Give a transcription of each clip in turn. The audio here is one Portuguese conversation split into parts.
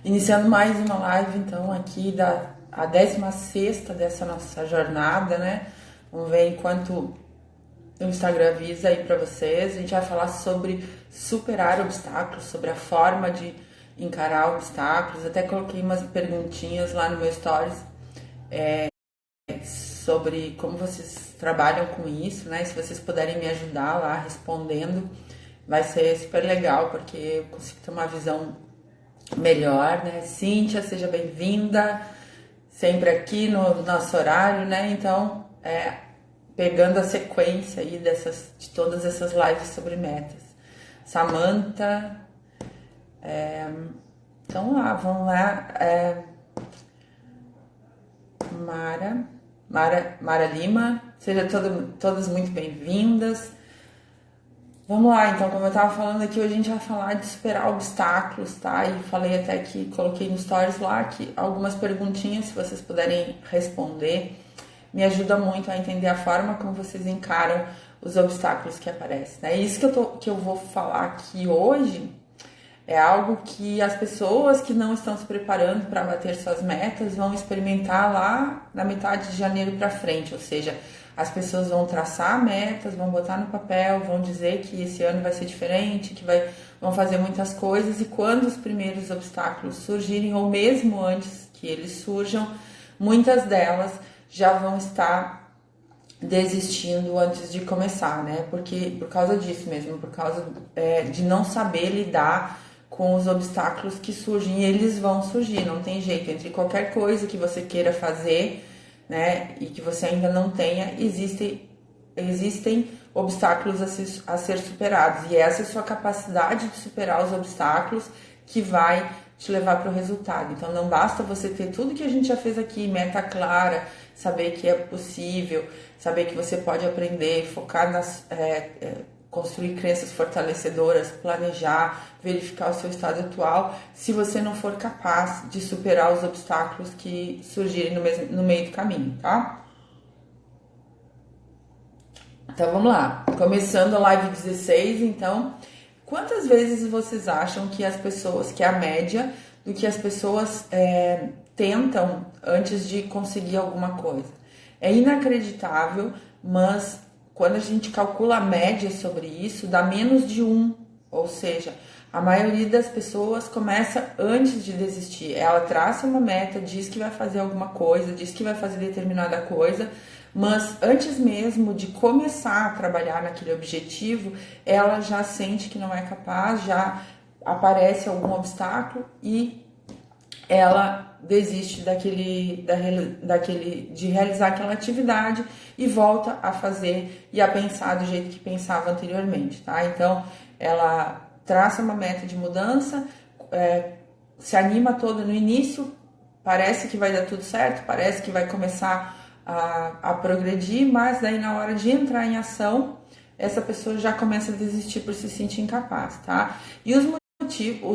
Iniciando mais uma live, então, aqui a 16ª dessa nossa jornada, né? Vamos ver enquanto o Instagram avisa aí pra vocês. A gente vai falar sobre superar obstáculos, sobre a forma de encarar obstáculos. Até coloquei umas perguntinhas lá no meu stories sobre como vocês trabalham com isso, né? Se vocês puderem me ajudar lá respondendo, vai ser super legal, porque eu consigo ter uma visão melhor, né? Cíntia, seja bem-vinda, sempre aqui no nosso horário, né? Então, pegando a sequência aí de todas essas lives sobre metas. Samantha, então vamos lá, Mara Lima, sejam todas muito bem-vindas. Vamos lá, então, como eu tava falando aqui, hoje a gente vai falar de superar obstáculos, tá? E falei até que, coloquei no stories lá, que algumas perguntinhas, se vocês puderem responder, me ajuda muito a entender a forma como vocês encaram os obstáculos que aparecem, né? Isso que eu vou falar aqui hoje é algo que as pessoas que não estão se preparando para bater suas metas vão experimentar lá na metade de janeiro para frente, ou seja, as pessoas vão traçar metas, vão botar no papel, vão dizer que esse ano vai ser diferente, vão fazer muitas coisas, e quando os primeiros obstáculos surgirem, ou mesmo antes que eles surjam, muitas delas já vão estar desistindo antes de começar, né? Porque por causa disso mesmo, por causa de não saber lidar com os obstáculos que surgem, e eles vão surgir, não tem jeito. Entre qualquer coisa que você queira fazer, né, e que você ainda não tenha, existem obstáculos a ser superados, e essa é a sua capacidade de superar os obstáculos que vai te levar para o resultado. Então não basta você ter tudo que a gente já fez aqui, meta clara, saber que é possível, saber que você pode aprender, focar construir crenças fortalecedoras, planejar, verificar o seu estado atual, se você não for capaz de superar os obstáculos que surgirem no meio do caminho, tá? Então vamos lá, começando a live 16, então, quantas vezes vocês acham que que é a média do que as pessoas tentam antes de conseguir alguma coisa? É inacreditável, mas quando a gente calcula a média sobre isso, dá menos de 1, ou seja, a maioria das pessoas começa antes de desistir. Ela traça uma meta, diz que vai fazer alguma coisa, diz que vai fazer determinada coisa, mas antes mesmo de começar a trabalhar naquele objetivo, ela já sente que não é capaz, já aparece algum obstáculo e ela desiste de realizar aquela atividade e volta a fazer e a pensar do jeito que pensava anteriormente, tá? Então, ela traça uma meta de mudança, se anima toda no início, parece que vai dar tudo certo, parece que vai começar a progredir, mas daí na hora de entrar em ação, essa pessoa já começa a desistir por se sentir incapaz, tá? E os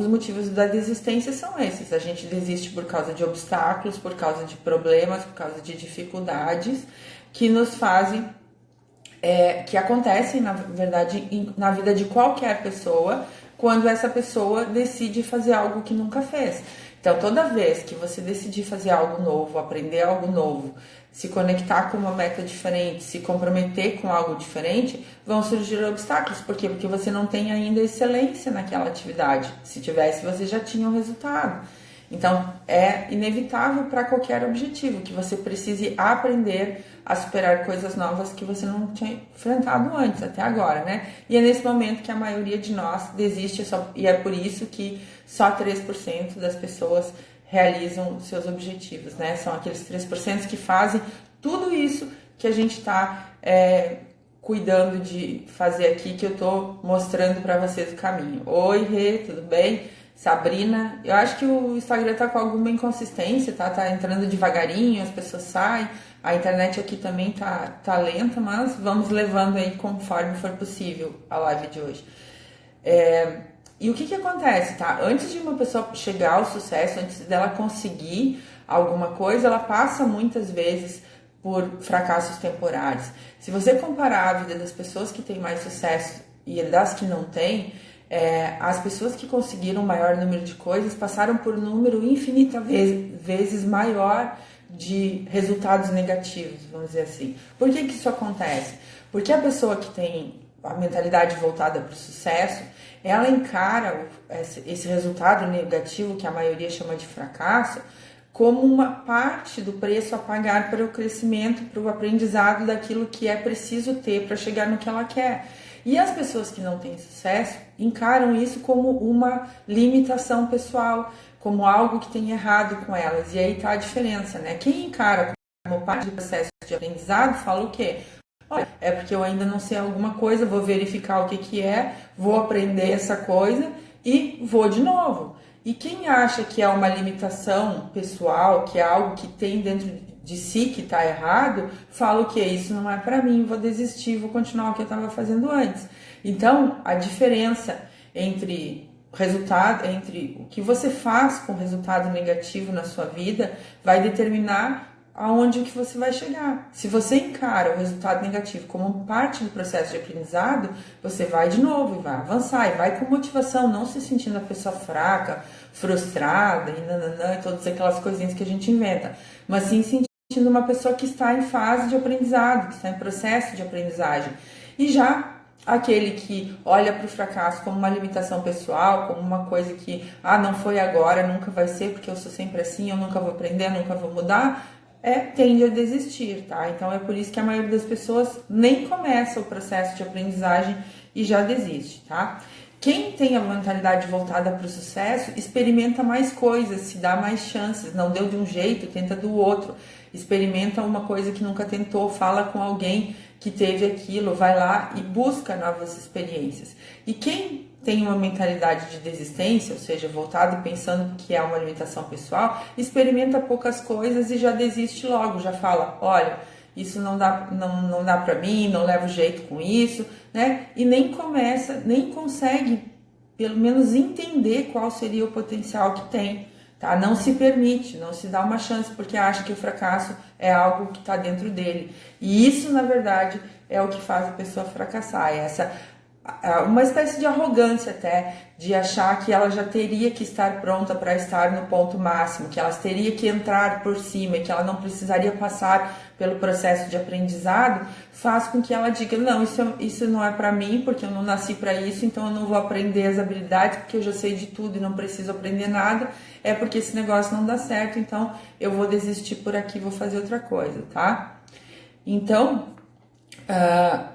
motivos da desistência são esses: a gente desiste por causa de obstáculos, por causa de problemas, por causa de dificuldades que nos fazem, que acontecem, na verdade, na vida de qualquer pessoa, quando essa pessoa decide fazer algo que nunca fez. Então, toda vez que você decidir fazer algo novo, aprender algo novo, se conectar com uma meta diferente, se comprometer com algo diferente, vão surgir obstáculos. Por quê? Porque você não tem ainda excelência naquela atividade. Se tivesse, você já tinha o resultado. Então, é inevitável para qualquer objetivo que você precise aprender a superar coisas novas que você não tinha enfrentado antes, até agora, né? E é nesse momento que a maioria de nós desiste, e é por isso que só 3% das pessoas realizam seus objetivos, né? São aqueles 3% que fazem tudo isso que a gente está cuidando de fazer aqui, que eu tô mostrando para vocês o caminho. Oi, Rê, tudo bem? Sabrina, eu acho que o Instagram tá com alguma inconsistência, tá? Tá entrando devagarinho, as pessoas saem, a internet aqui também tá lenta, mas vamos levando aí conforme for possível a live de hoje. E o que acontece, tá? Antes de uma pessoa chegar ao sucesso, antes dela conseguir alguma coisa, ela passa muitas vezes por fracassos temporários. Se você comparar a vida das pessoas que têm mais sucesso e das que não têm, As pessoas que conseguiram um maior número de coisas passaram por um número infinita vezes maior de resultados negativos, vamos dizer assim. Por que isso acontece? Porque a pessoa que tem a mentalidade voltada para o sucesso, ela encara esse resultado negativo, que a maioria chama de fracasso, como uma parte do preço a pagar para o crescimento, para o aprendizado daquilo que é preciso ter para chegar no que ela quer. E as pessoas que não têm sucesso encaram isso como uma limitação pessoal, como algo que tem errado com elas. E aí está a diferença, né? Quem encara como parte do processo de aprendizado fala o quê? Olha, é porque eu ainda não sei alguma coisa, vou verificar o que é, vou aprender essa coisa e vou de novo. E quem acha que é uma limitação pessoal, que é algo que tem dentro de si que está errado, fala o que? Isso não é para mim, vou desistir, vou continuar o que eu estava fazendo antes. Então, a diferença entre o que você faz com o resultado negativo na sua vida vai determinar aonde que você vai chegar. Se você encara o resultado negativo como parte do processo de aprendizado, você vai de novo e vai avançar, e vai com motivação, não se sentindo a pessoa fraca, frustrada e nananã, e todas aquelas coisinhas que a gente inventa, mas sim sentindo uma pessoa que está em fase de aprendizado, que está em processo de aprendizagem. E já aquele que olha para o fracasso como uma limitação pessoal, como uma coisa que, não foi agora, nunca vai ser, porque eu sou sempre assim, eu nunca vou aprender, nunca vou mudar, tende a desistir, tá? Então é por isso que a maioria das pessoas nem começa o processo de aprendizagem e já desiste, tá? Quem tem a mentalidade voltada para o sucesso experimenta mais coisas, se dá mais chances, não deu de um jeito, tenta do outro, experimenta uma coisa que nunca tentou, fala com alguém que teve aquilo, vai lá e busca novas experiências. E quem tem uma mentalidade de desistência, ou seja, voltado e pensando que é uma limitação pessoal, experimenta poucas coisas e já desiste logo, já fala, olha, isso não dá para mim, não levo jeito com isso, né? E nem começa, nem consegue, pelo menos, entender qual seria o potencial que tem, tá? Não se permite, não se dá uma chance, porque acha que o fracasso é algo que está dentro dele. E isso, na verdade, é o que faz a pessoa fracassar, uma espécie de arrogância até, de achar que ela já teria que estar pronta para estar no ponto máximo, que ela teria que entrar por cima e que ela não precisaria passar pelo processo de aprendizado, faz com que ela diga, não, isso não é para mim, porque eu não nasci para isso, então eu não vou aprender as habilidades, porque eu já sei de tudo e não preciso aprender nada, é porque esse negócio não dá certo, então eu vou desistir por aqui, vou fazer outra coisa, tá? Então,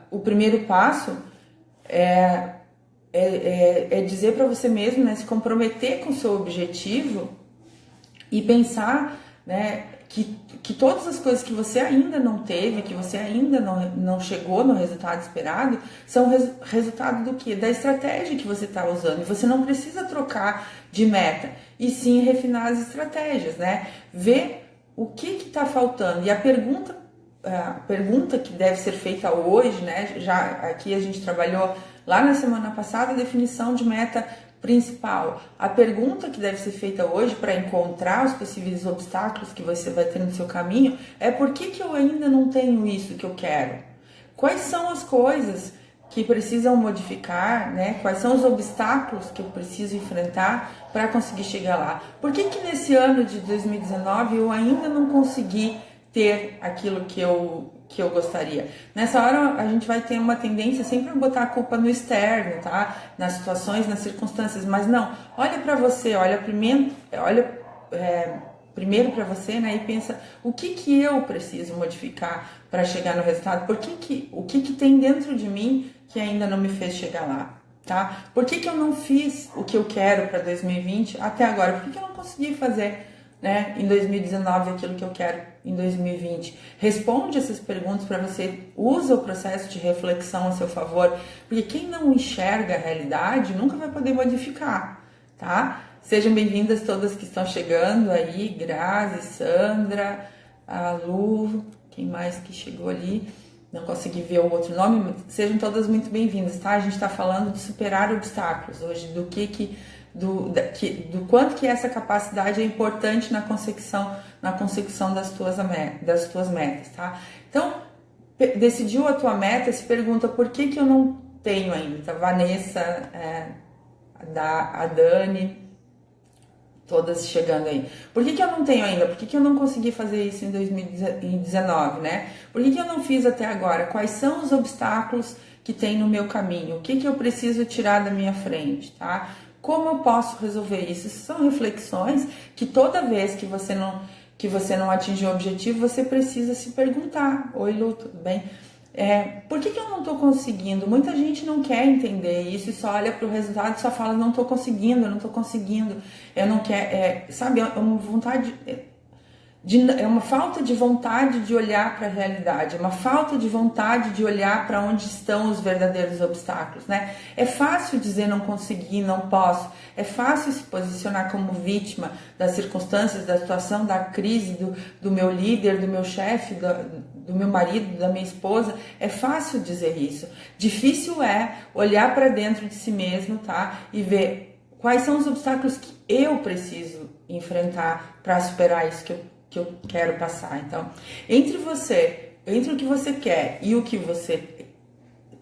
o primeiro passo é dizer para você mesmo, né, se comprometer com o seu objetivo e pensar, né, que todas as coisas que você ainda não teve, que você ainda não chegou no resultado esperado, são resultado do quê? Da estratégia que você está usando. E você não precisa trocar de meta, e sim refinar as estratégias, né? Ver o que está faltando. E a pergunta que deve ser feita hoje, né? Já aqui a gente trabalhou lá na semana passada a definição de meta principal. A pergunta que deve ser feita hoje para encontrar os possíveis obstáculos que você vai ter no seu caminho é: por que eu ainda não tenho isso que eu quero? Quais são as coisas que precisam modificar, né? Quais são os obstáculos que eu preciso enfrentar para conseguir chegar lá? Por que nesse ano de 2019 eu ainda não consegui ter aquilo que eu gostaria? Nessa hora a gente vai ter uma tendência sempre a botar a culpa no externo, tá? Nas situações, nas circunstâncias, mas não, olha para você, olha primeiro para você, né, e pensa o que eu preciso modificar para chegar no resultado, o que tem dentro de mim que ainda não me fez chegar lá, tá? Por que eu não fiz o que eu quero para 2020 até agora? Por que eu não consegui fazer, né, em 2019 aquilo que eu quero em 2020? Responde essas perguntas para você, usa o processo de reflexão a seu favor, porque quem não enxerga a realidade nunca vai poder modificar, tá? Sejam bem-vindas todas que estão chegando aí, Grazi, Sandra, a Lu, quem mais que chegou ali? Não consegui ver o outro nome, mas sejam todas muito bem-vindas, tá? A gente está falando de superar obstáculos hoje, do quanto que essa capacidade é importante na consecução das tuas metas, tá? Então, decidiu a tua meta, se pergunta por que eu não tenho ainda. Vanessa, a Dani, todas chegando aí. Por que eu não tenho ainda? Por que eu não consegui fazer isso em 2019, né? Por que eu não fiz até agora? Quais são os obstáculos que tem no meu caminho? O que eu preciso tirar da minha frente, tá? Como eu posso resolver isso? São reflexões que toda vez que você não atinge o objetivo, você precisa se perguntar. Oi, Lu, tudo bem? Por que eu não estou conseguindo? Muita gente não quer entender isso e só olha para o resultado e só fala, não estou conseguindo, eu não quero, sabe, é uma vontade, é uma falta de vontade de olhar para a realidade, é uma falta de vontade de olhar para onde estão os verdadeiros obstáculos, né? É fácil dizer não consegui, não posso, é fácil se posicionar como vítima das circunstâncias, da situação, da crise, do meu líder, do meu chefe, do meu marido, da minha esposa, é fácil dizer isso. Difícil é olhar para dentro de si mesmo, tá? E ver quais são os obstáculos que eu preciso enfrentar para superar isso que eu quero passar. Então, entre o que você quer e o que você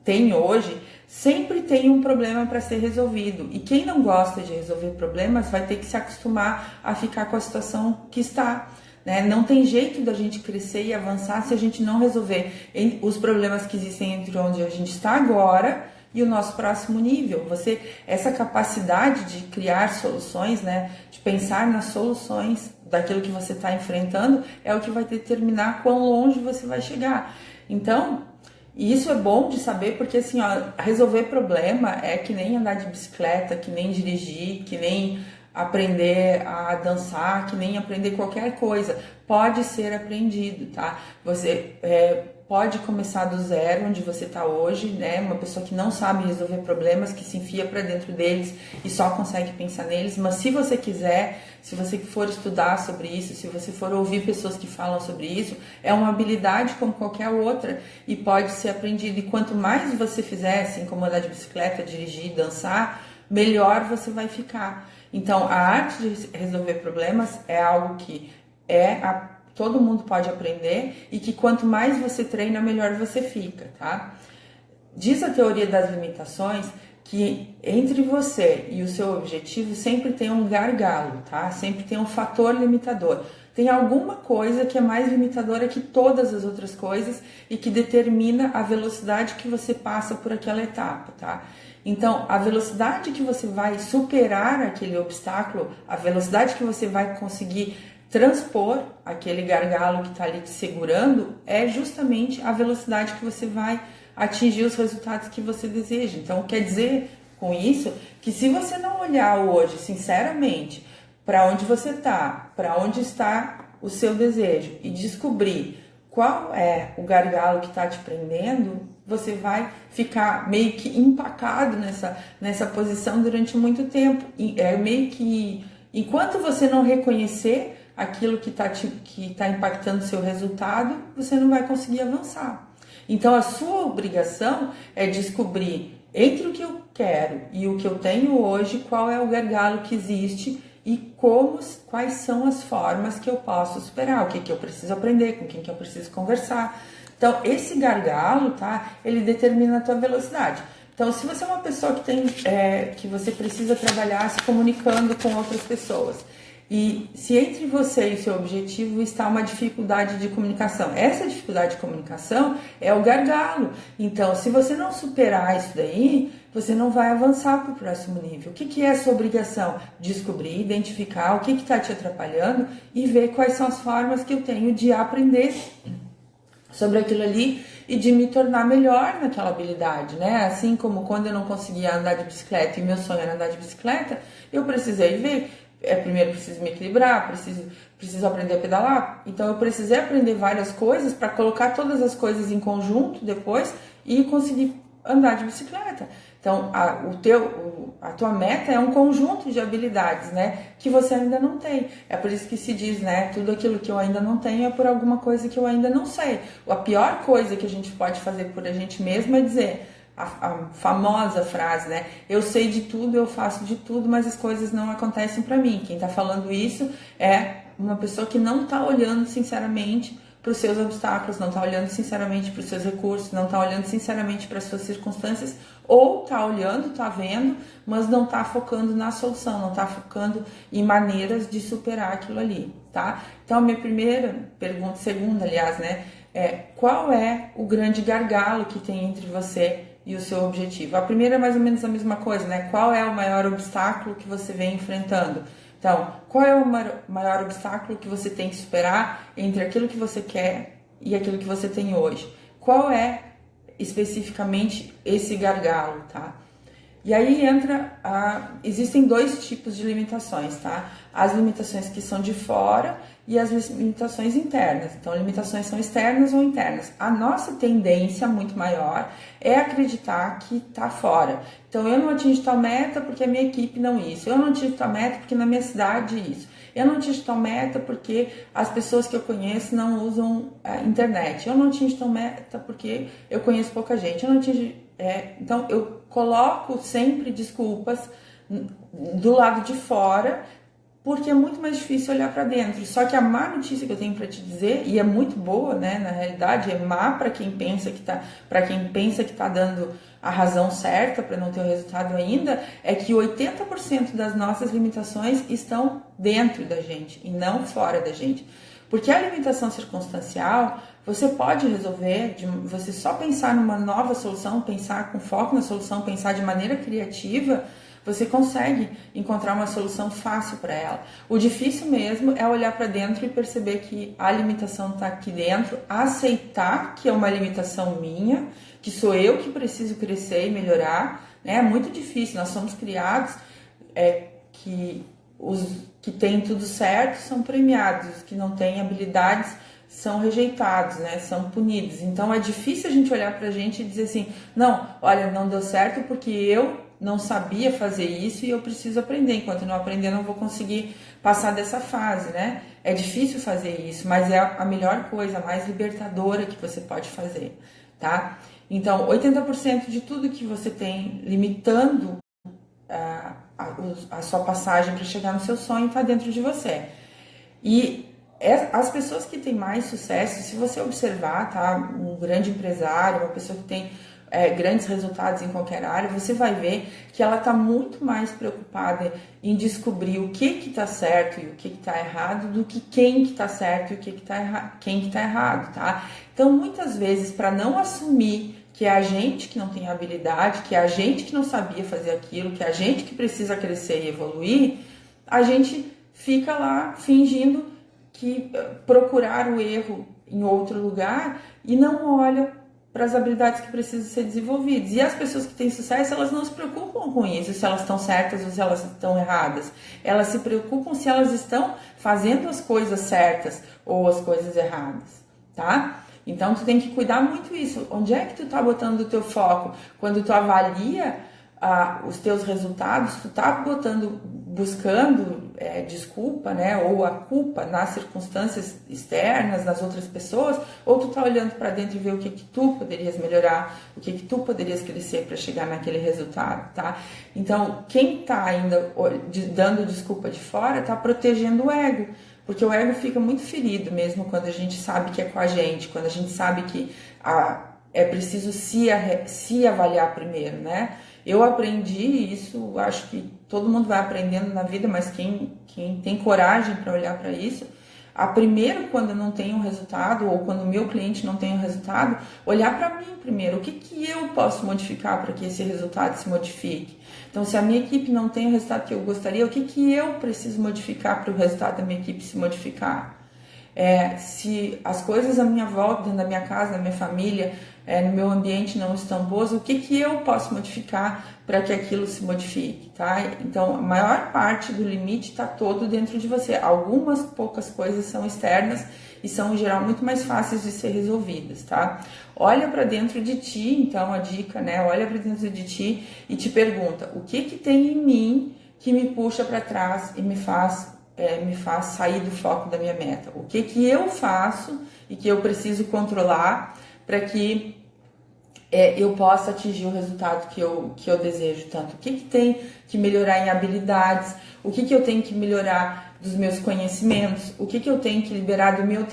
tem hoje, sempre tem um problema para ser resolvido. E quem não gosta de resolver problemas vai ter que se acostumar a ficar com a situação que está. Né? Não tem jeito da gente crescer e avançar se a gente não resolver os problemas que existem entre onde a gente está agora e o nosso próximo nível. Essa capacidade de criar soluções, né? De pensar nas soluções daquilo que você está enfrentando é o que vai determinar quão longe você vai chegar. Então, isso é bom de saber porque assim, resolver problema é que nem andar de bicicleta, que nem dirigir, que nem aprender a dançar, que nem aprender qualquer coisa. Pode ser aprendido, tá? Você pode começar do zero, onde você está hoje, né? Uma pessoa que não sabe resolver problemas, que se enfia para dentro deles e só consegue pensar neles. Mas se você quiser, se você for estudar sobre isso, se você for ouvir pessoas que falam sobre isso, é uma habilidade como qualquer outra e pode ser aprendida. E quanto mais você fizer, assim como andar de bicicleta, dirigir, dançar, melhor você vai ficar. Então, a arte de resolver problemas é algo que todo mundo pode aprender e que quanto mais você treina, melhor você fica, tá? Diz a teoria das limitações que entre você e o seu objetivo sempre tem um gargalo, tá? Sempre tem um fator limitador. Tem alguma coisa que é mais limitadora que todas as outras coisas e que determina a velocidade que você passa por aquela etapa, tá? Então, a velocidade que você vai superar aquele obstáculo, a velocidade que você vai conseguir transpor aquele gargalo que está ali te segurando, é justamente a velocidade que você vai atingir os resultados que você deseja. Então, quer dizer com isso que se você não olhar hoje, sinceramente, para onde você está, para onde está o seu desejo e descobrir qual é o gargalo que está te prendendo, você vai ficar meio que empacado nessa posição durante muito tempo. E é meio que, enquanto você não reconhecer aquilo que tá impactando o seu resultado, você não vai conseguir avançar. Então, a sua obrigação é descobrir entre o que eu quero e o que eu tenho hoje, qual é o gargalo que existe e quais são as formas que eu posso superar, o que eu preciso aprender, com quem que eu preciso conversar. Então, esse gargalo, tá? Ele determina a tua velocidade. Então, se você é uma pessoa que você precisa trabalhar se comunicando com outras pessoas, e se entre você e o seu objetivo está uma dificuldade de comunicação, essa dificuldade de comunicação é o gargalo. Então, se você não superar isso daí, você não vai avançar para o próximo nível. O que é a sua obrigação? Descobrir, identificar o que está te atrapalhando e ver quais são as formas que eu tenho de aprender sobre aquilo ali e de me tornar melhor naquela habilidade, né? Assim como quando eu não conseguia andar de bicicleta e meu sonho era andar de bicicleta, eu precisei ver. Primeiro preciso me equilibrar, preciso aprender a pedalar. Então eu precisei aprender várias coisas para colocar todas as coisas em conjunto depois e conseguir andar de bicicleta. Então a tua meta é um conjunto de habilidades, né, que você ainda não tem. É por isso que se diz, né, tudo aquilo que eu ainda não tenho é por alguma coisa que eu ainda não sei. A pior coisa que a gente pode fazer por a gente mesmo é dizer a famosa frase, né? Eu sei de tudo, eu faço de tudo, mas as coisas não acontecem para mim. Quem tá falando isso é uma pessoa que não tá olhando sinceramente para os seus obstáculos, não está olhando sinceramente para os seus recursos, não está olhando sinceramente para as suas circunstâncias, ou está olhando, está vendo, mas não está focando na solução, não está focando em maneiras de superar aquilo ali, tá? Então, a minha primeira pergunta, segunda, aliás, né, é qual é o grande gargalo que tem entre você e o seu objetivo? A primeira é mais ou menos a mesma coisa, né? Qual é o maior obstáculo que você vem enfrentando? Então, qual é o maior obstáculo que você tem que superar entre aquilo que você quer e aquilo que você tem hoje? Qual é especificamente esse gargalo, tá? E aí existem dois tipos de limitações, tá? As limitações que são de fora e as limitações internas. Então, limitações são externas ou internas. A nossa tendência muito maior é acreditar que tá fora. Então, eu não atingi tal meta porque a minha equipe não isso. Eu não atingi tal meta porque na minha cidade isso. Eu não atingi tal meta porque as pessoas que eu conheço não usam a internet. Eu não atingi tal meta porque eu conheço pouca gente. Eu não atingi... então, eu coloco sempre desculpas do lado de fora, porque é muito mais difícil olhar para dentro. Só que a má notícia que eu tenho para te dizer, e é muito boa, né, na realidade, é má para quem pensa que tá dando a razão certa para não ter o resultado ainda, é que 80% das nossas limitações estão dentro da gente e não fora da gente. Porque a limitação circunstancial, você pode resolver, você só pensar numa nova solução, pensar com foco na solução, pensar de maneira criativa, você consegue encontrar uma solução fácil para ela. O difícil mesmo é olhar para dentro e perceber que a limitação está aqui dentro, aceitar que é uma limitação minha, que sou eu que preciso crescer e melhorar, né? É muito difícil, nós somos criados que os que têm tudo certo são premiados, os que não têm habilidades são rejeitados, né? São punidos. Então é difícil a gente olhar pra gente e dizer assim, não, olha, não deu certo porque eu não sabia fazer isso e eu preciso aprender. Enquanto eu não aprender, eu não vou conseguir passar dessa fase, né? É difícil fazer isso, mas é a melhor coisa, a mais libertadora que você pode fazer, tá? Então, 80% de tudo que você tem limitando a sua passagem para chegar no seu sonho está dentro de você. E as pessoas que têm mais sucesso, se você observar, tá, um grande empresário, uma pessoa que tem grandes resultados em qualquer área, você vai ver que ela está muito mais preocupada em descobrir o que está certo e o que está errado do que quem que está certo e o que quem que está errado, tá? Então, muitas vezes, para não assumir que é a gente que não tem habilidade, que é a gente que não sabia fazer aquilo, que é a gente que precisa crescer e evoluir, a gente fica lá fingindo que procurar o erro em outro lugar e não olha para as habilidades que precisam ser desenvolvidas. E as pessoas que têm sucesso, elas não se preocupam com isso, se elas estão certas ou se elas estão erradas. Elas se preocupam se elas estão fazendo as coisas certas ou as coisas erradas, tá? Então, tu tem que cuidar muito isso. Onde é que tu tá botando o teu foco? Quando tu avalia os teus resultados, tu tá buscando desculpa, né? Ou a culpa nas circunstâncias externas, nas outras pessoas, ou tu tá olhando para dentro e ver o que tu poderias melhorar, o que tu poderias crescer para chegar naquele resultado, tá? Então, quem tá ainda dando desculpa de fora, tá protegendo o ego. Porque o ego fica muito ferido mesmo quando a gente sabe que é com a gente, quando a gente sabe que é preciso se avaliar primeiro, né? Eu aprendi isso, acho que todo mundo vai aprendendo na vida, mas quem tem coragem para olhar para isso, primeiro, quando eu não tenho resultado, ou quando o meu cliente não tem o resultado, olhar para mim primeiro. O que eu posso modificar para que esse resultado se modifique? Então, se a minha equipe não tem o resultado que eu gostaria, o que eu preciso modificar para o resultado da minha equipe se modificar? Se as coisas à minha volta, dentro da minha casa, na minha família, no meu ambiente não estão boas, o que eu posso modificar para que aquilo se modifique, tá? Então, a maior parte do limite está todo dentro de você. Algumas poucas coisas são externas e são, em geral, muito mais fáceis de ser resolvidas, tá? Olha para dentro de ti, então, a dica, né? Olha para dentro de ti e te pergunta, o que tem em mim que me puxa para trás e me faz sair do foco da minha meta? O que eu faço e que eu preciso controlar para que eu possa atingir o resultado que eu desejo tanto? O que tem que melhorar em habilidades? O que eu tenho que melhorar dos meus conhecimentos? O que eu tenho que liberar do meu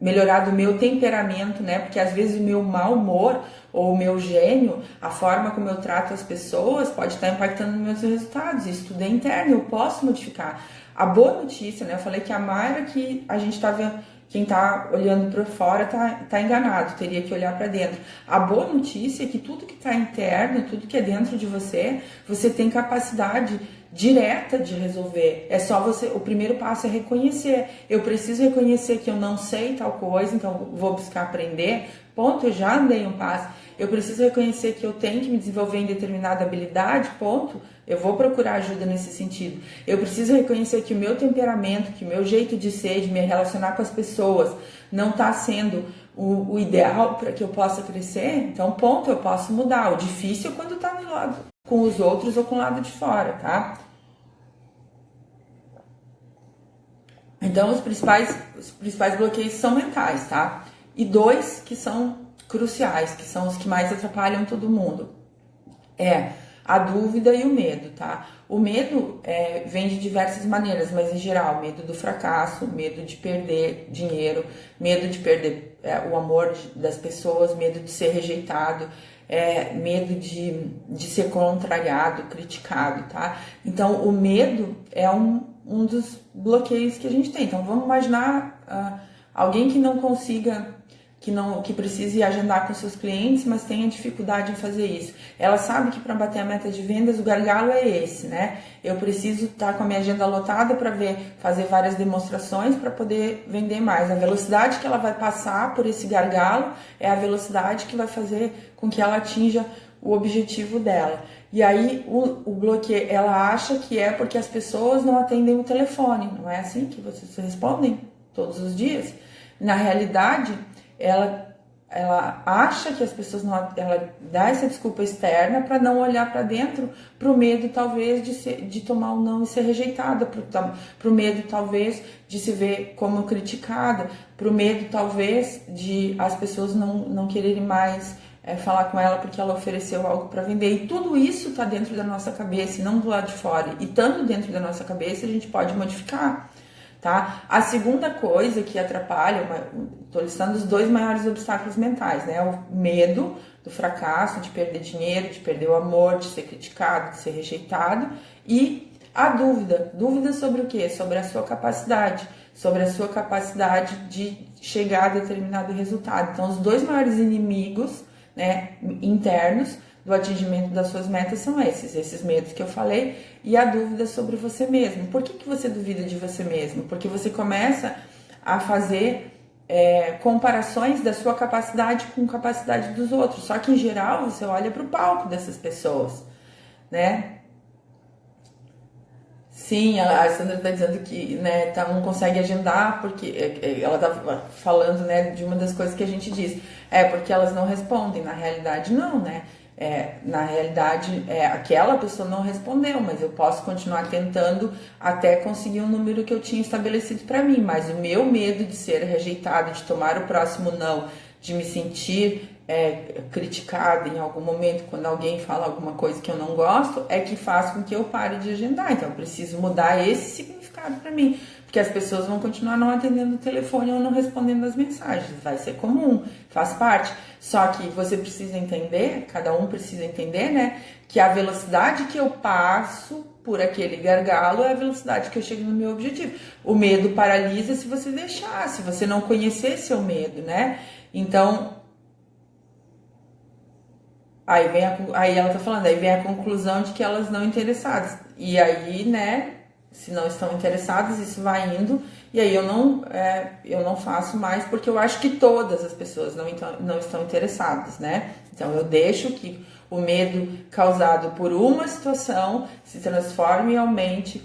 melhorar do meu temperamento, né? Porque às vezes o meu mau humor ou o meu gênio, a forma como eu trato as pessoas pode estar impactando nos meus resultados. Isso tudo é interno, eu posso modificar. A boa notícia, né? Eu falei que a Mayra, que a gente tá vendo, quem tá olhando para fora tá enganado, teria que olhar para dentro. A boa notícia é que tudo que tá interno, tudo que é dentro de você, você tem capacidade direta de resolver. É só você, o primeiro passo é reconhecer. Eu preciso reconhecer que eu não sei tal coisa, então vou buscar aprender. Ponto, eu já andei um passo. Eu preciso reconhecer que eu tenho que me desenvolver em determinada habilidade, ponto. Eu vou procurar ajuda nesse sentido. Eu preciso reconhecer que o meu temperamento, que o meu jeito de ser, de me relacionar com as pessoas, não está sendo o ideal para que eu possa crescer. Então, ponto, eu posso mudar. O difícil é quando está no lado com os outros ou com o lado de fora, tá? Então, os principais bloqueios são mentais, tá? E dois que são cruciais, que são os que mais atrapalham todo mundo. É a dúvida e o medo, tá? O medo vem de diversas maneiras, mas em geral, medo do fracasso, medo de perder dinheiro, medo de perder o amor das pessoas, medo de ser rejeitado, medo de ser contrariado, criticado, tá? Então, o medo é um dos bloqueios que a gente tem. Então, vamos imaginar alguém que não consiga, que precise agendar com seus clientes, mas tenha dificuldade em fazer isso. Ela sabe que para bater a meta de vendas, o gargalo é esse, né? Eu preciso estar com a minha agenda lotada para fazer várias demonstrações para poder vender mais. A velocidade que ela vai passar por esse gargalo é a velocidade que vai fazer com que ela atinja o objetivo dela. E aí o bloqueio, ela acha que é porque as pessoas não atendem o telefone. Não é assim que vocês respondem todos os dias? Na realidade, ela acha que as pessoas não, ela dá essa desculpa externa para não olhar para dentro, para o medo talvez de tomar um não e ser rejeitada, para o medo talvez de se ver como criticada, para o medo talvez de as pessoas não quererem mais falar com ela porque ela ofereceu algo para vender. E tudo isso está dentro da nossa cabeça e não do lado de fora. E estando dentro da nossa cabeça, a gente pode modificar. Tá? A segunda coisa que atrapalha, estou listando os dois maiores obstáculos mentais, né? O medo do fracasso, de perder dinheiro, de perder o amor, de ser criticado, de ser rejeitado, e a dúvida sobre o quê? Sobre a sua capacidade, de chegar a determinado resultado. Então, os dois maiores inimigos, né, internos do atingimento das suas metas são esses medos que eu falei, e a dúvida sobre você mesmo. Por que você duvida de você mesmo? Porque você começa a fazer comparações da sua capacidade com a capacidade dos outros, só que em geral você olha para o palco dessas pessoas, né? Sim, a Sandra está dizendo que, né, não consegue agendar, porque ela está falando, né, de uma das coisas que a gente diz. Porque elas não respondem. Na realidade, não, né? Na realidade, aquela pessoa não respondeu, mas eu posso continuar tentando até conseguir um número que eu tinha estabelecido para mim. Mas o meu medo de ser rejeitado, de tomar o próximo não, de me sentir criticada em algum momento quando alguém fala alguma coisa que eu não gosto, é que faz com que eu pare de agendar. Então eu preciso mudar esse significado para mim, porque as pessoas vão continuar não atendendo o telefone ou não respondendo as mensagens, vai ser comum, faz parte. Só que você precisa entender, cada um precisa entender, né, que a velocidade que eu passo por aquele gargalo é a velocidade que eu chego no meu objetivo. O medo paralisa se você deixar, se você não conhecer seu medo, né? Então aí ela tá falando, aí vem a conclusão de que elas não interessadas. E aí, né, se não estão interessadas, isso vai indo. E aí eu não faço mais, porque eu acho que todas as pessoas não estão interessadas, né? Então eu deixo que o medo causado por uma situação se transforme e aumente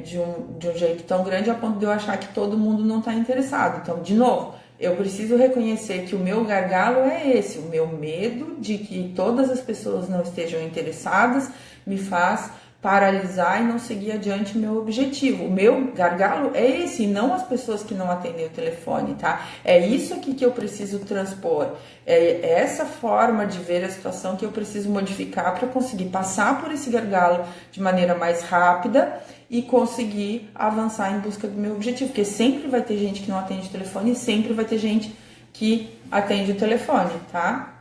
de um jeito tão grande a ponto de eu achar que todo mundo não está interessado. Então, de novo, eu preciso reconhecer que o meu gargalo é esse, o meu medo de que todas as pessoas não estejam interessadas me faz paralisar e não seguir adiante o meu objetivo. O meu gargalo é esse, e não as pessoas que não atendem o telefone, tá? É isso aqui que eu preciso transpor. É essa forma de ver a situação que eu preciso modificar para conseguir passar por esse gargalo de maneira mais rápida e conseguir avançar em busca do meu objetivo, porque sempre vai ter gente que não atende o telefone e sempre vai ter gente que atende o telefone, tá?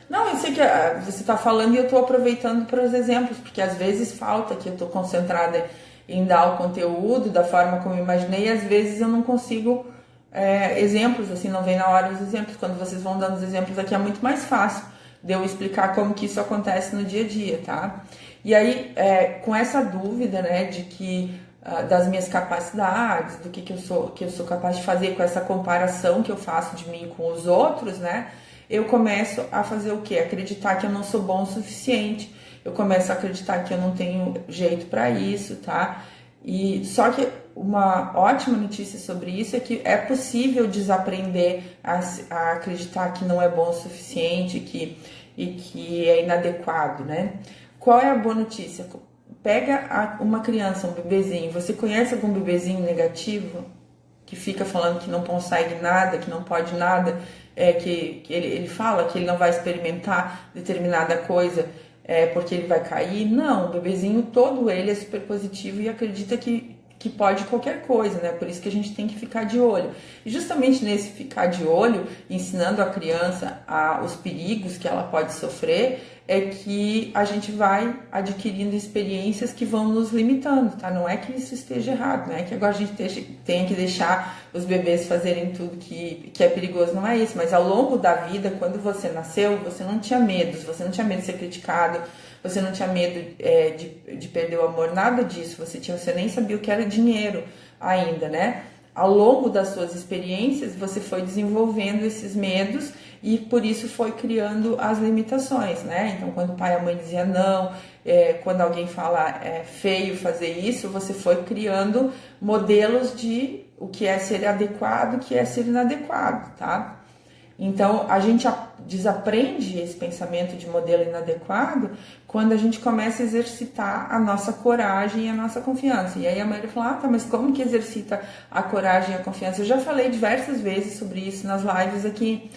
Não, eu sei que você está falando e eu estou aproveitando para os exemplos, porque às vezes falta que eu estou concentrada em dar o conteúdo da forma como eu imaginei, e às vezes eu não consigo exemplos, assim, não vem na hora os exemplos. Quando vocês vão dando os exemplos aqui é muito mais fácil de eu explicar como que isso acontece no dia a dia, tá? E aí, com essa dúvida, né, de que das minhas capacidades, do que eu sou capaz de fazer, com essa comparação que eu faço de mim com os outros, né, eu começo a fazer o quê? Acreditar que eu não sou bom o suficiente. Eu começo a acreditar que eu não tenho jeito para isso, tá? E só que uma ótima notícia sobre isso é que é possível desaprender a acreditar que não é bom o suficiente e que é inadequado, né? Qual é a boa notícia? Pega uma criança, um bebezinho. Você conhece algum bebezinho negativo que fica falando que não consegue nada, que não pode nada, que ele fala que ele não vai experimentar determinada coisa porque ele vai cair? Não, o bebezinho todo ele é super positivo e acredita que pode qualquer coisa, né? Por isso que a gente tem que ficar de olho. E justamente nesse ficar de olho, ensinando a criança os perigos que ela pode sofrer, é que a gente vai adquirindo experiências que vão nos limitando, tá? Não é que isso esteja errado, não é que agora a gente tenha que deixar os bebês fazerem tudo que é perigoso, não é isso. Mas ao longo da vida, quando você nasceu, você não tinha medos, você não tinha medo de ser criticado, você não tinha medo de perder o amor, nada disso. Você nem sabia o que era dinheiro ainda, né? Ao longo das suas experiências, você foi desenvolvendo esses medos e por isso foi criando as limitações, né? Então, quando o pai e a mãe diziam não, quando alguém fala feio fazer isso, você foi criando modelos de o que é ser adequado, o que é ser inadequado, tá? Então, a gente desaprende esse pensamento de modelo inadequado quando a gente começa a exercitar a nossa coragem e a nossa confiança. E aí a Maria fala, tá, mas como que exercita a coragem e a confiança? Eu já falei diversas vezes sobre isso nas lives aqui.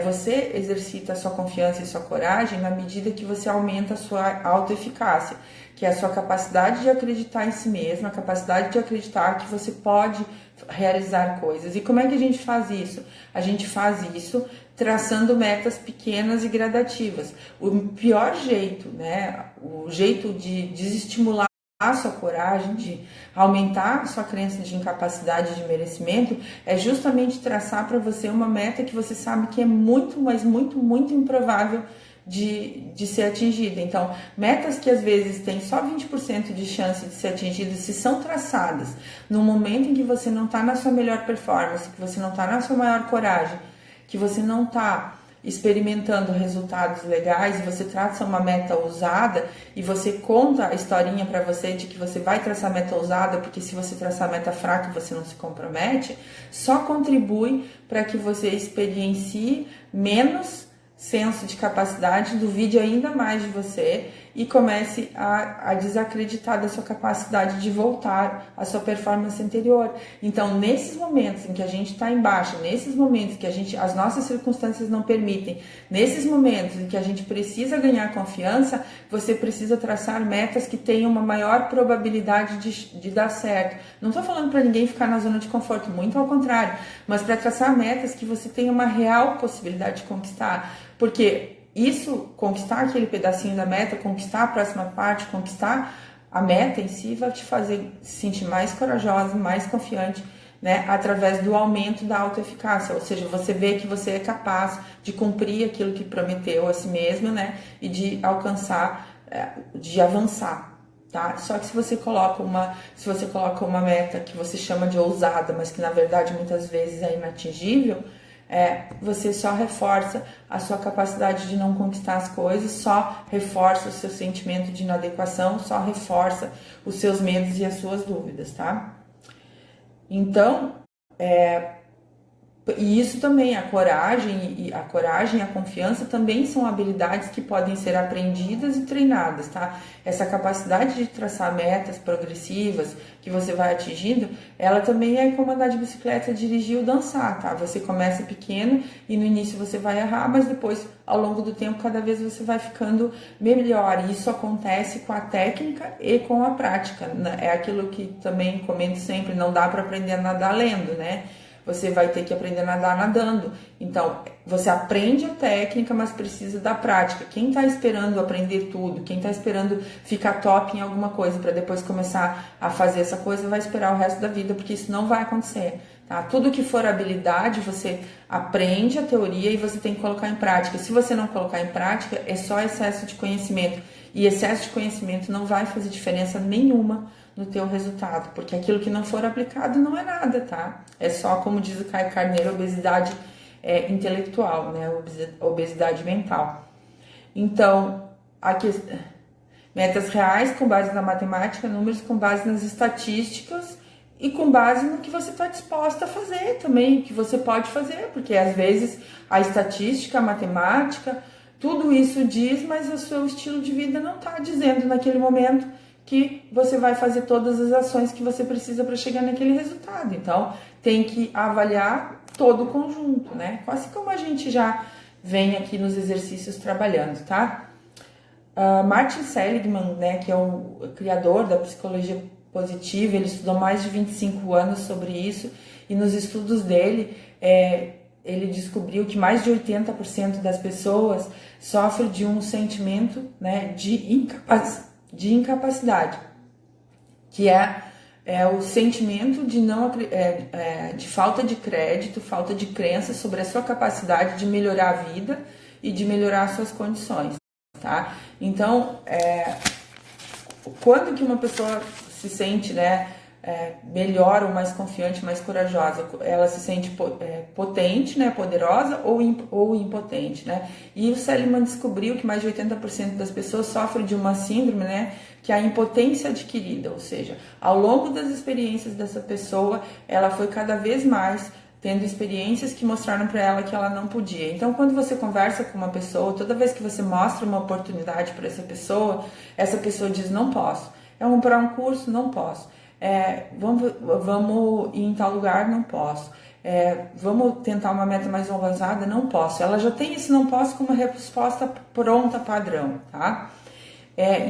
Você exercita a sua confiança e sua coragem na medida que você aumenta a sua autoeficácia, que é a sua capacidade de acreditar em si mesmo, a capacidade de acreditar que você pode realizar coisas. E como é que a gente faz isso? A gente faz isso traçando metas pequenas e gradativas. O pior jeito, né, o jeito de desestimular a sua coragem, de aumentar a sua crença de incapacidade e de merecimento, é justamente traçar para você uma meta que você sabe que é muito, mas muito, muito improvável de ser atingida. Então, metas que às vezes têm só 20% de chance de ser atingidas, se são traçadas no momento em que você não está na sua melhor performance, que você não está na sua maior coragem, que você não está experimentando resultados legais, e você traça uma meta ousada e você conta a historinha para você de que você vai traçar meta ousada, porque se você traçar meta fraca você não se compromete, só contribui para que você experiencie menos senso de capacidade, duvide ainda mais de você e comece a desacreditar da sua capacidade de voltar à sua performance anterior. Então, nesses momentos em que a gente está em baixa, nesses momentos que as nossas circunstâncias não permitem, nesses momentos em que a gente precisa ganhar confiança, você precisa traçar metas que tenham uma maior probabilidade de dar certo. Não estou falando para ninguém ficar na zona de conforto, muito ao contrário, mas para traçar metas que você tenha uma real possibilidade de conquistar. Porque conquistar aquele pedacinho da meta, conquistar a próxima parte, conquistar a meta em si, vai te fazer se sentir mais corajosa, mais confiante, né? Através do aumento da autoeficácia. Ou seja, você vê que você é capaz de cumprir aquilo que prometeu a si mesmo, né? E de alcançar, de avançar. Tá? Só que se você coloca uma meta que você chama de ousada, mas que na verdade muitas vezes é inatingível, você só reforça a sua capacidade de não conquistar as coisas, só reforça o seu sentimento de inadequação, só reforça os seus medos e as suas dúvidas, tá? Então, E isso também, a coragem e a confiança também são habilidades que podem ser aprendidas e treinadas, tá? Essa capacidade de traçar metas progressivas que você vai atingindo, ela também é como andar de bicicleta, dirigir ou dançar, tá? Você começa pequeno e no início você vai errar, mas depois, ao longo do tempo, cada vez você vai ficando melhor. E isso acontece com a técnica e com a prática, né? É aquilo que também comento sempre, não dá para aprender a nadar lendo, né? Você vai ter que aprender a nadar nadando. Então, você aprende a técnica, mas precisa da prática. Quem está esperando aprender tudo, quem está esperando ficar top em alguma coisa para depois começar a fazer essa coisa, vai esperar o resto da vida, porque isso não vai acontecer. Tá? Tudo que for habilidade, você aprende a teoria e você tem que colocar em prática. Se você não colocar em prática, é só excesso de conhecimento. E excesso de conhecimento não vai fazer diferença nenhuma no teu resultado, porque aquilo que não for aplicado não é nada, tá? É só, como diz o Caio Carneiro, obesidade intelectual, né? Obesidade mental. Então, metas reais com base na matemática, números com base nas estatísticas e com base no que você está disposta a fazer também, que você pode fazer, porque às vezes a estatística, a matemática, tudo isso diz, mas o seu estilo de vida não está dizendo naquele momento que você vai fazer todas as ações que você precisa para chegar naquele resultado. Então, tem que avaliar todo o conjunto, né? Quase como a gente já vem aqui nos exercícios trabalhando, tá? Martin Seligman, né, que é o criador da psicologia positiva, ele estudou mais de 25 anos sobre isso, e nos estudos dele, ele descobriu que mais de 80% das pessoas sofrem de um sentimento, né, de incapacidade, que é o sentimento de falta de crédito, falta de crença sobre a sua capacidade de melhorar a vida e de melhorar as suas condições, tá? Então, quando que uma pessoa se sente, né, melhor ou mais confiante, mais corajosa, ela se sente potente, né, poderosa ou impotente, né? E o Seligman descobriu que mais de 80% das pessoas sofrem de uma síndrome, né, que é a impotência adquirida, ou seja, ao longo das experiências dessa pessoa, ela foi cada vez mais tendo experiências que mostraram para ela que ela não podia. Então, quando você conversa com uma pessoa, toda vez que você mostra uma oportunidade para essa pessoa diz, não posso. Vamos para um curso? Não posso. Vamos ir em tal lugar? Não posso. Vamos tentar uma meta mais avançada? Não posso. Ela já tem esse não posso como resposta pronta, padrão, tá?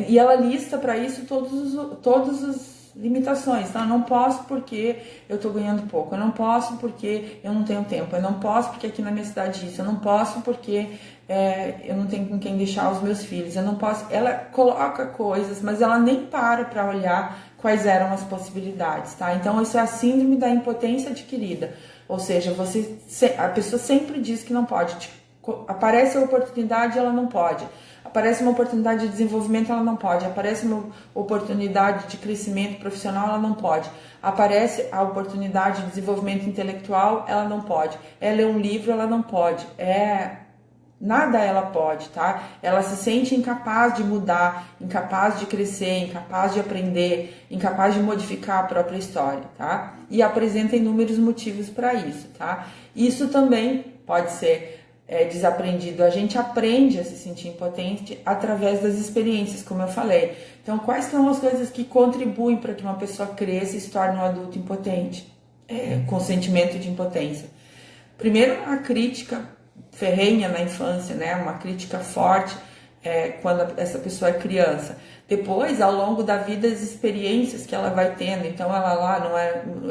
E ela lista para isso todas as limitações, tá? Eu não posso porque eu tô ganhando pouco, eu não posso porque eu não tenho tempo, eu não posso porque aqui na minha cidade isso, eu não posso porque eu não tenho com quem deixar os meus filhos, eu não posso. Ela coloca coisas, mas ela nem para olhar quais eram as possibilidades, tá? Então isso é a síndrome da impotência adquirida, ou seja, a pessoa sempre diz que não pode, aparece a oportunidade, ela não pode. Aparece uma oportunidade de desenvolvimento, ela não pode. Aparece uma oportunidade de crescimento profissional, ela não pode. Aparece a oportunidade de desenvolvimento intelectual, ela não pode. Ler um livro, ela não pode. Nada ela pode, tá? Ela se sente incapaz de mudar, incapaz de crescer, incapaz de aprender, incapaz de modificar a própria história, tá? E apresenta inúmeros motivos para isso, tá? Isso também pode ser desaprendido. A gente aprende a se sentir impotente através das experiências, como eu falei. Então, quais são as coisas que contribuem para que uma pessoa cresça e se torne um adulto impotente, com sentimento de impotência? Primeiro, a crítica ferrenha na infância, né? Uma crítica forte quando essa pessoa é criança. Depois, ao longo da vida, as experiências que ela vai tendo. Então, ela lá não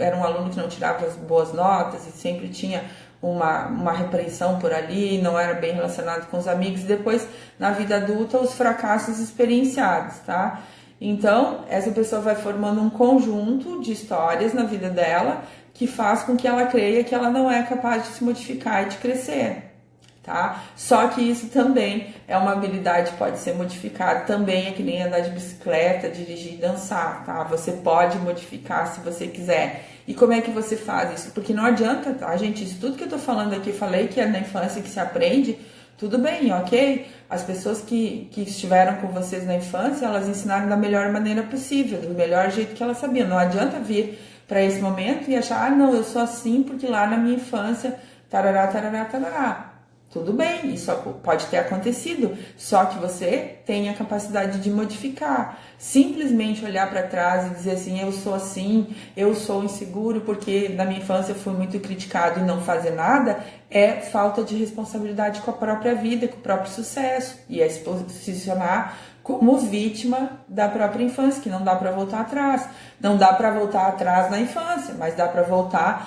era um aluno que não tirava as boas notas e sempre tinha uma repreensão por ali, não era bem relacionado com os amigos. Depois, na vida adulta, os fracassos experienciados, tá? Então, essa pessoa vai formando um conjunto de histórias na vida dela que faz com que ela creia que ela não é capaz de se modificar e de crescer, tá? Só que isso também é uma habilidade que pode ser modificada, também é que nem andar de bicicleta, dirigir e dançar, tá? Você pode modificar se você quiser. E como é que você faz isso? Porque não adianta, tá, gente? Isso tudo que eu tô falando aqui, falei que é na infância que se aprende, tudo bem, ok? As pessoas que estiveram com vocês na infância, elas ensinaram da melhor maneira possível, do melhor jeito que elas sabiam. Não adianta vir para esse momento e achar, ah, não, eu sou assim porque lá na minha infância, tarará, tarará, tarará. Tudo bem, isso pode ter acontecido, só que você tem a capacidade de modificar. Simplesmente olhar para trás e dizer assim, eu sou assim, eu sou inseguro porque na minha infância eu fui muito criticado e não fazer nada, é falta de responsabilidade com a própria vida, com o próprio sucesso, e é se posicionar como vítima da própria infância, que não dá para voltar atrás. Não dá para voltar atrás na infância, mas dá para voltar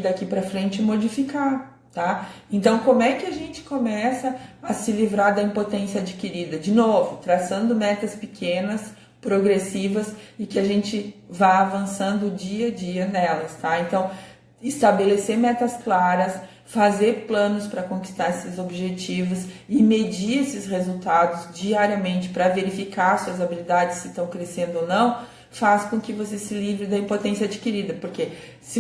daqui para frente e modificar. Tá? Então, como é que a gente começa a se livrar da impotência adquirida? De novo, traçando metas pequenas, progressivas e que a gente vá avançando dia a dia nelas, tá? Então, estabelecer metas claras, fazer planos para conquistar esses objetivos e medir esses resultados diariamente para verificar suas habilidades se estão crescendo ou não, faz com que você se livre da impotência adquirida. Porque se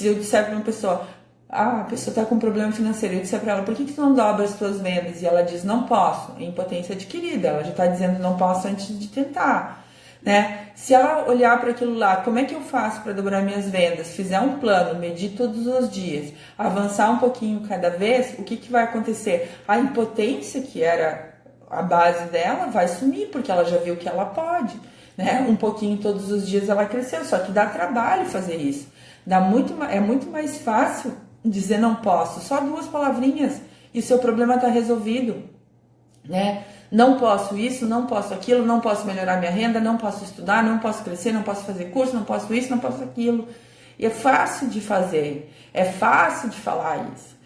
eu disser para uma pessoa, a pessoa está com um problema financeiro, eu disser para ela, por que tu não dobra as tuas vendas? E ela diz, não posso, é impotência adquirida, ela já está dizendo não posso antes de tentar, né? Se ela olhar para aquilo lá, como é que eu faço para dobrar minhas vendas? Fizer um plano, medir todos os dias, avançar um pouquinho cada vez, o que vai acontecer? A impotência, que era a base dela, vai sumir, porque ela já viu que ela pode, né? Um pouquinho todos os dias ela cresceu, só que dá trabalho fazer isso. É muito mais fácil dizer não posso, só 2 palavrinhas e seu problema está resolvido, né? Não posso isso, não posso aquilo, não posso melhorar minha renda, não posso estudar, não posso crescer, não posso fazer curso, não posso isso, não posso aquilo. E é fácil de fazer, é fácil de falar isso,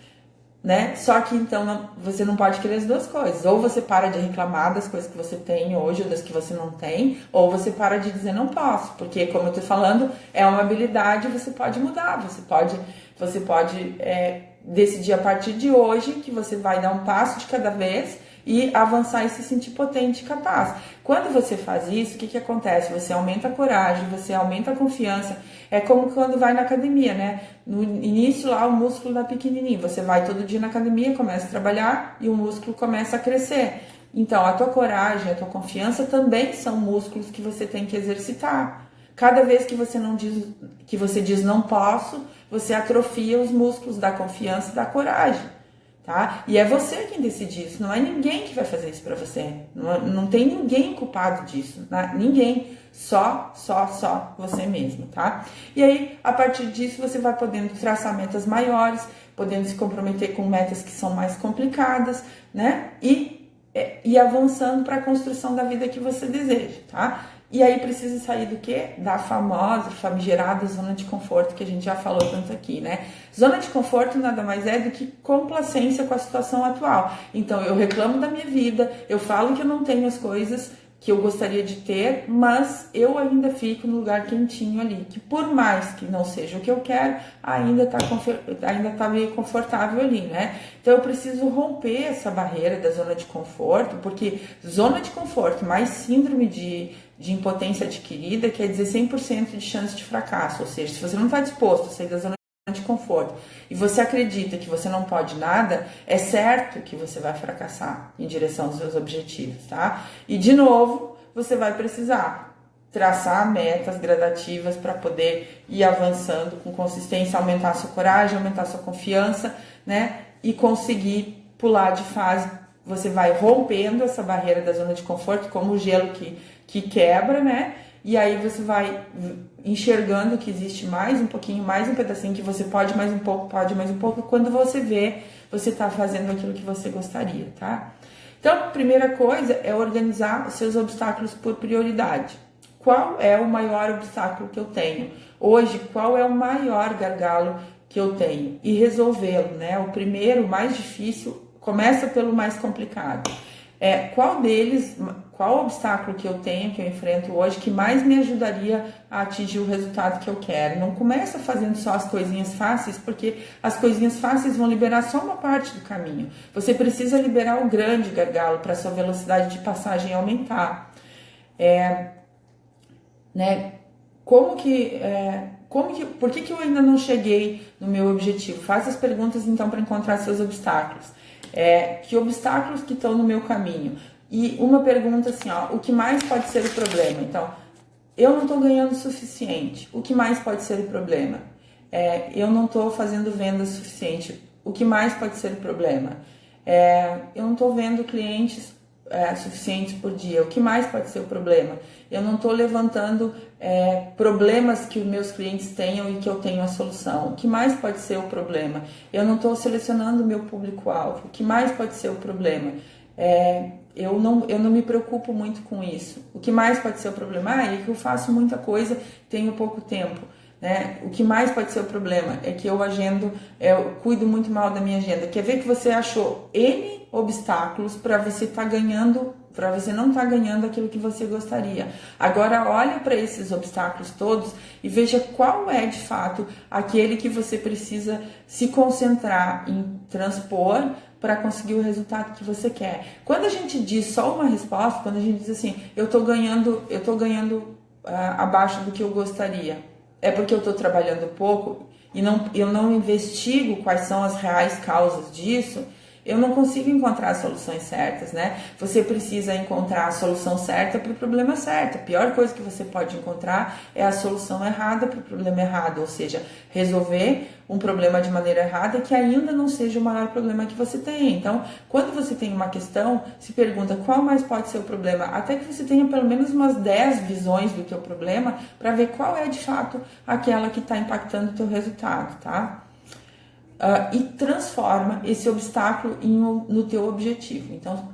né? Só que então você não pode querer as 2 coisas. Ou você para de reclamar das coisas que você tem hoje ou das que você não tem, ou você para de dizer não posso, porque como eu tô falando, é uma habilidade, você pode mudar, você pode decidir a partir de hoje que você vai dar um passo de cada vez e avançar e se sentir potente e capaz. Quando você faz isso, o que acontece? Você aumenta a coragem, você aumenta a confiança. É como quando vai na academia, né? No início lá o músculo tá pequenininho. Você vai todo dia na academia, começa a trabalhar e o músculo começa a crescer. Então, a tua coragem, a tua confiança também são músculos que você tem que exercitar. Cada vez que você diz não posso, você atrofia os músculos da confiança e da coragem, tá? E é você quem decide isso, não é ninguém que vai fazer isso para você. Não tem ninguém culpado disso, né? Ninguém, só você mesmo, tá? E aí, a partir disso, você vai podendo traçar metas maiores, podendo se comprometer com metas que são mais complicadas, né? E avançando para a construção da vida que você deseja, tá? E aí precisa sair do quê? Da famosa, famigerada zona de conforto que a gente já falou tanto aqui, né? Zona de conforto nada mais é do que complacência com a situação atual. Então, eu reclamo da minha vida, eu falo que eu não tenho as coisas que eu gostaria de ter, mas eu ainda fico no lugar quentinho ali, que por mais que não seja o que eu quero, ainda tá meio confortável ali, né? Então eu preciso romper essa barreira da zona de conforto, porque zona de conforto mais síndrome de impotência adquirida quer dizer 100% de chance de fracasso, ou seja, se você não está disposto a sair da zona de conforto e você acredita que você não pode nada, é certo que você vai fracassar em direção aos seus objetivos, tá? E de novo, você vai precisar traçar metas gradativas para poder ir avançando com consistência, aumentar a sua coragem, aumentar a sua confiança, né? E conseguir pular de fase. Você vai rompendo essa barreira da zona de conforto, como o gelo que quebra, né? E aí você vai enxergando que existe mais um pouquinho, mais um pedacinho, que você pode mais um pouco, quando você vê, você está fazendo aquilo que você gostaria, tá? Então, a primeira coisa é organizar os seus obstáculos por prioridade. Qual é o maior obstáculo que eu tenho? Hoje, qual é o maior gargalo que eu tenho? E resolvê-lo, né? O primeiro, o mais difícil, começa pelo mais complicado. Qual obstáculo que eu tenho, que eu enfrento hoje, que mais me ajudaria a atingir o resultado que eu quero? Não começa fazendo só as coisinhas fáceis, porque as coisinhas fáceis vão liberar só uma parte do caminho. Você precisa liberar o grande gargalo para sua velocidade de passagem aumentar. Por que eu ainda não cheguei no meu objetivo? Faça as perguntas então para encontrar seus obstáculos. Que obstáculos que estão no meu caminho? E uma pergunta assim, ó, o que mais pode ser o problema? Então, eu não estou ganhando o suficiente. O que mais pode ser o problema? Eu não estou fazendo vendas suficiente. O que mais pode ser o problema? Eu não estou vendo clientes suficientes por dia. O que mais pode ser o problema? Eu não estou levantando problemas que os meus clientes tenham e que eu tenho a solução. O que mais pode ser o problema? Eu não estou selecionando o meu público-alvo. O que mais pode ser o problema? Eu não me preocupo muito com isso. O que mais pode ser o problema? É que eu faço muita coisa, tenho pouco tempo. Né? O que mais pode ser o problema é que eu cuido muito mal da minha agenda. Quer ver que você achou N obstáculos para você estar ganhando, para você não estar ganhando aquilo que você gostaria. Agora olha para esses obstáculos todos e veja qual é de fato aquele que você precisa se concentrar em transpor para conseguir o resultado que você quer. Quando a gente diz só uma resposta, quando a gente diz assim, eu tô ganhando abaixo do que eu gostaria, é porque eu estou trabalhando pouco e eu não investigo quais são as reais causas disso, eu não consigo encontrar as soluções certas, né? Você precisa encontrar a solução certa para o problema certo. A pior coisa que você pode encontrar é a solução errada para o problema errado, ou seja, resolver um problema de maneira errada que ainda não seja o maior problema que você tem. Então, quando você tem uma questão, se pergunta qual mais pode ser o problema, até que você tenha pelo menos umas 10 visões do teu problema para ver qual é de fato aquela que está impactando o teu resultado, tá? E transforma esse obstáculo no teu objetivo. Então,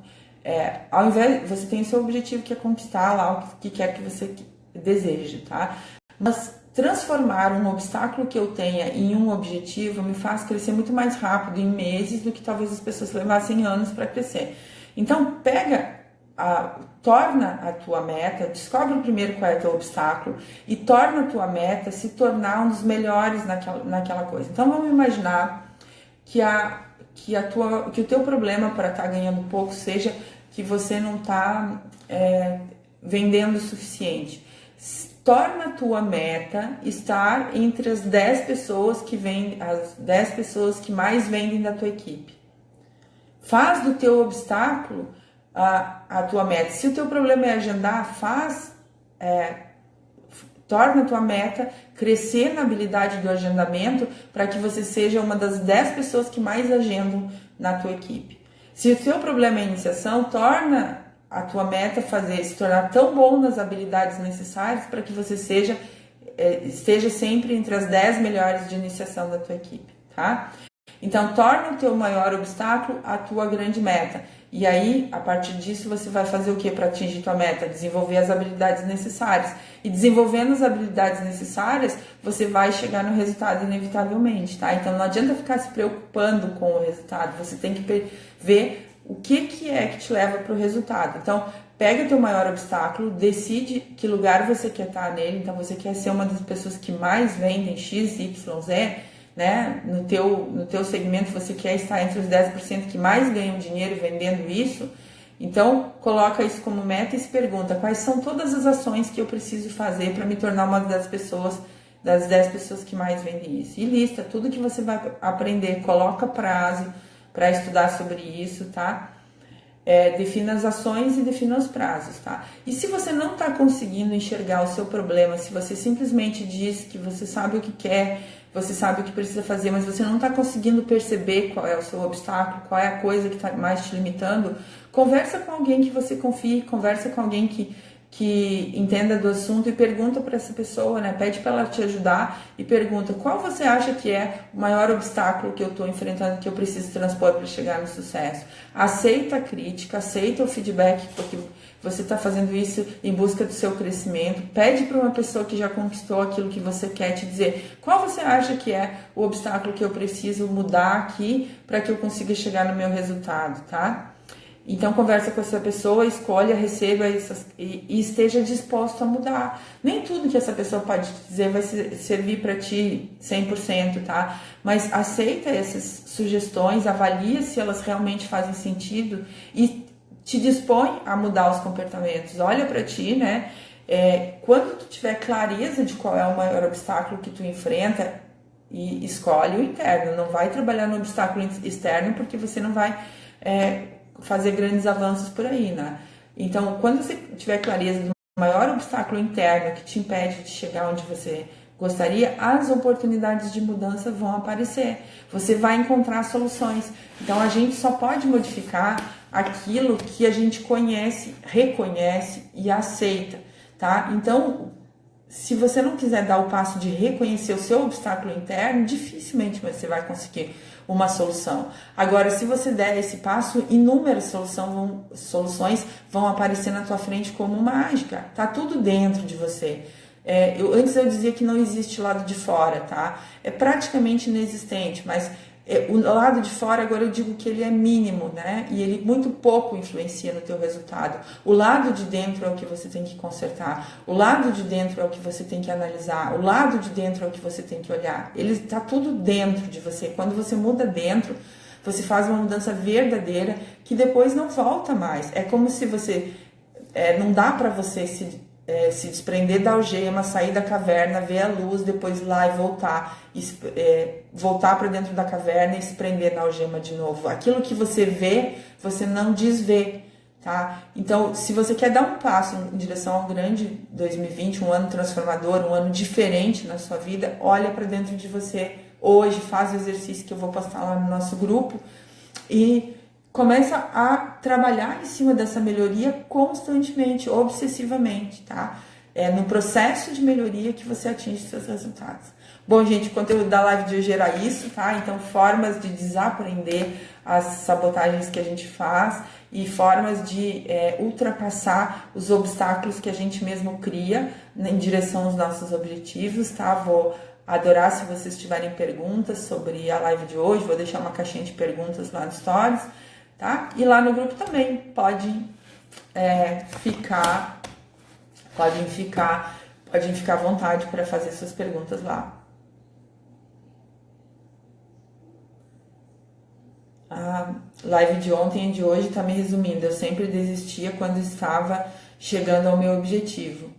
ao invés, você tem o seu objetivo que é conquistar lá o que quer que você deseje, tá? Mas transformar um obstáculo que eu tenha em um objetivo me faz crescer muito mais rápido, em meses, do que talvez as pessoas levassem anos para crescer. Então, torna a tua meta, descobre primeiro qual é o teu obstáculo e torna a tua meta se tornar um dos melhores naquela coisa. Então vamos imaginar que o teu problema para estar ganhando pouco seja que você não está vendendo o suficiente. Torna a tua meta estar entre as 10 pessoas as 10 pessoas que mais vendem da tua equipe. Faz do teu obstáculo a tua meta. Se o teu problema é agendar, torna a tua meta crescer na habilidade do agendamento para que você seja uma das 10 pessoas que mais agendam na tua equipe. Se o teu problema é iniciação, torna a tua meta se tornar tão bom nas habilidades necessárias para que você esteja sempre entre as 10 melhores de iniciação da tua equipe, tá? Então, torna o teu maior obstáculo a tua grande meta. E aí, a partir disso, você vai fazer o que para atingir tua meta? Desenvolver as habilidades necessárias. E desenvolvendo as habilidades necessárias, você vai chegar no resultado inevitavelmente, tá? Então, não adianta ficar se preocupando com o resultado. Você tem que ver o que é que te leva para o resultado. Então, pega o teu maior obstáculo, decide que lugar você quer estar nele. Então, você quer ser uma das pessoas que mais vendem X, Y, Z, né? No teu segmento você quer estar entre os 10% que mais ganham dinheiro vendendo isso. Então, coloca isso como meta e se pergunta quais são todas as ações que eu preciso fazer para me tornar uma das 10 pessoas que mais vendem isso. E lista tudo que você vai aprender, coloca prazo para estudar sobre isso, tá? Defina as ações e defina os prazos, tá? E se você não está conseguindo enxergar o seu problema, se você simplesmente diz que você sabe o que quer, você sabe o que precisa fazer, mas você não está conseguindo perceber qual é o seu obstáculo, qual é a coisa que está mais te limitando, conversa com alguém que você confie, conversa com alguém que entenda do assunto e pergunta para essa pessoa, né? Pede para ela te ajudar e pergunta qual você acha que é o maior obstáculo que eu estou enfrentando, que eu preciso transpor para chegar no sucesso. Aceita a crítica, aceita o feedback, porque você está fazendo isso em busca do seu crescimento. Pede para uma pessoa que já conquistou aquilo que você quer te dizer qual você acha que é o obstáculo que eu preciso mudar aqui para que eu consiga chegar no meu resultado, tá? Então, conversa com essa pessoa, escolha, receba e esteja disposto a mudar. Nem tudo que essa pessoa pode te dizer vai servir para ti 100%, tá? Mas aceita essas sugestões, avalia se elas realmente fazem sentido e te dispõe a mudar os comportamentos. Olha para ti, né? Quando tu tiver clareza de qual é o maior obstáculo que tu enfrenta, e escolhe o interno. Não vai trabalhar no obstáculo externo porque você não vai fazer grandes avanços por aí, né? Então, quando você tiver clareza do maior obstáculo interno que te impede de chegar onde você gostaria, as oportunidades de mudança vão aparecer. Você vai encontrar soluções. Então a gente só pode modificar aquilo que a gente conhece, reconhece e aceita, tá? Então, se você não quiser dar o passo de reconhecer o seu obstáculo interno, dificilmente você vai conseguir uma solução. Agora, se você der esse passo, inúmeras soluções vão aparecer na tua frente como mágica. Tá tudo dentro de você. Antes eu dizia que não existe lado de fora, tá? É praticamente inexistente, mas o lado de fora, agora eu digo que ele é mínimo, né? E ele muito pouco influencia no teu resultado. O lado de dentro é o que você tem que consertar. O lado de dentro é o que você tem que analisar. O lado de dentro é o que você tem que olhar. Ele está tudo dentro de você. Quando você muda dentro, você faz uma mudança verdadeira que depois não volta mais. É como se você... não dá para você se desprender da algema, sair da caverna, ver a luz, depois ir lá e voltar para dentro da caverna e se prender na algema de novo. Aquilo que você vê, você não desvê, tá? Então, se você quer dar um passo em direção ao grande 2020, um ano transformador, um ano diferente na sua vida, olha para dentro de você hoje, faz o exercício que eu vou postar lá no nosso grupo e começa a trabalhar em cima dessa melhoria constantemente, obsessivamente, tá? É no processo de melhoria que você atinge seus resultados. Bom, gente, o conteúdo da live de hoje era isso, tá? Então, formas de desaprender as sabotagens que a gente faz e formas de ultrapassar os obstáculos que a gente mesmo cria em direção aos nossos objetivos, tá? Vou adorar se vocês tiverem perguntas sobre a live de hoje, vou deixar uma caixinha de perguntas lá no Stories, tá? E lá no grupo também podem ficar à vontade para fazer suas perguntas lá. A live de ontem e de hoje está me resumindo. Eu sempre desistia quando estava chegando ao meu objetivo,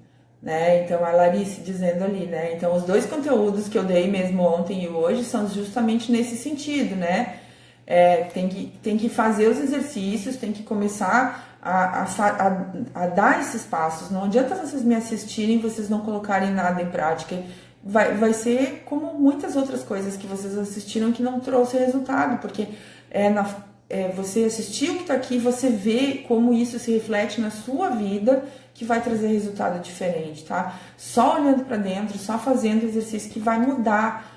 né? Então a Larice dizendo ali, né? Então os dois conteúdos que eu dei mesmo ontem e hoje são justamente nesse sentido, né? Tem que fazer os exercícios, tem que começar a dar esses passos. Não adianta vocês me assistirem e vocês não colocarem nada em prática. Vai ser como muitas outras coisas que vocês assistiram que não trouxe resultado, porque você assistiu que está aqui, você vê como isso se reflete na sua vida, que vai trazer resultado diferente, tá? Só olhando para dentro, só fazendo exercício que vai mudar.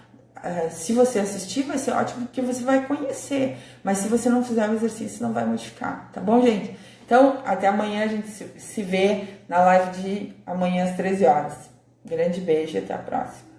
Se você assistir, vai ser ótimo, porque você vai conhecer. Mas se você não fizer o exercício, não vai modificar, tá bom, gente? Então, até amanhã, a gente se vê na live de amanhã às 13 horas. Grande beijo e até a próxima.